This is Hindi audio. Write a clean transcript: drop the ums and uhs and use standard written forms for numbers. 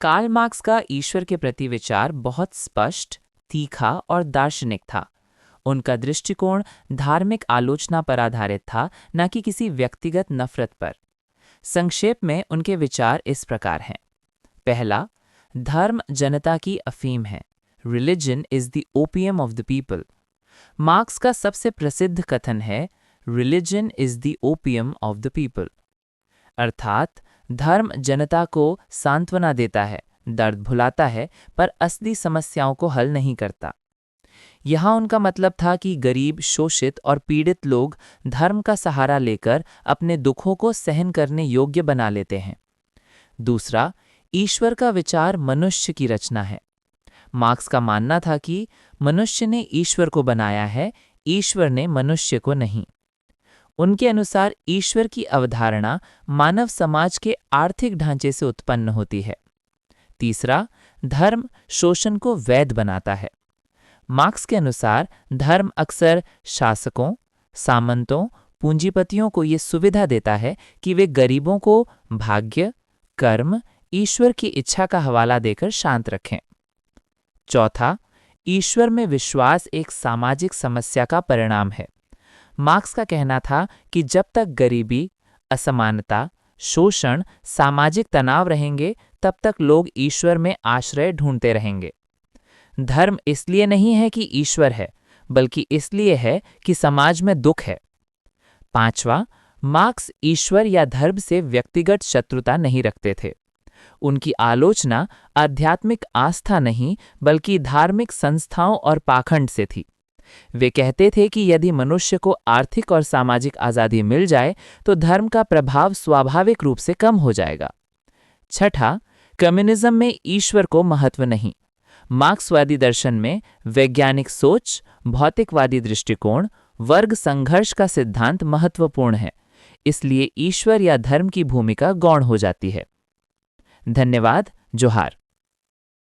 कार्ल मार्क्स का ईश्वर के प्रति विचार बहुत स्पष्ट, तीखा और दार्शनिक था। उनका दृष्टिकोण धार्मिक आलोचना पर आधारित था, न कि किसी व्यक्तिगत नफरत पर। संक्षेप में उनके विचार इस प्रकार हैं। पहला, धर्म जनता की अफीम है। Religion is the opium of the people. Marks का सबसे प्रसिद्ध कथन है, religion is the opium of the people. अर्थात धर्म जनता को सांत्वना देता है, दर्द भुलाता है, पर असली समस्याओं को हल नहीं करता। यहाँ उनका मतलब था कि गरीब, शोषित और पीड़ित लोग धर्म का सहारा लेकर अपने दुखों को सहन करने योग्य बना लेते हैं। दूसरा, ईश्वर का विचार मनुष्य की रचना है। मार्क्स का मानना था कि मनुष्य ने ईश्वर को बनाया है, ईश्वर ने मनुष्य को नहीं। उनके अनुसार ईश्वर की अवधारणा मानव समाज के आर्थिक ढांचे से उत्पन्न होती है। तीसरा, धर्म शोषण को वैध बनाता है। मार्क्स के अनुसार धर्म अक्सर शासकों, सामंतों, पूंजीपतियों को ये सुविधा देता है कि वे गरीबों को भाग्य, कर्म, ईश्वर की इच्छा का हवाला देकर शांत रखें। चौथा, ईश्वर में विश्वास एक सामाजिक समस्या का परिणाम है। मार्क्स का कहना था कि जब तक गरीबी, असमानता, शोषण, सामाजिक तनाव रहेंगे, तब तक लोग ईश्वर में आश्रय ढूंढते रहेंगे। धर्म इसलिए नहीं है कि ईश्वर है, बल्कि इसलिए है कि समाज में दुख है। पांचवा, मार्क्स ईश्वर या धर्म से व्यक्तिगत शत्रुता नहीं रखते थे। उनकी आलोचना आध्यात्मिक आस्था नहीं, बल्कि धार्मिक संस्थाओं और पाखंड से थी। वे कहते थे कि यदि मनुष्य को आर्थिक और सामाजिक आज़ादी मिल जाए तो धर्म का प्रभाव स्वाभाविक रूप से कम हो जाएगा। छठा, कम्युनिज्म में ईश्वर को महत्व नहीं। मार्क्सवादी दर्शन में वैज्ञानिक सोच, भौतिकवादी दृष्टिकोण, वर्ग संघर्ष का सिद्धांत महत्वपूर्ण है। इसलिए ईश्वर या धर्म की भूमिका गौण हो जाती है। धन्यवाद। जोहार।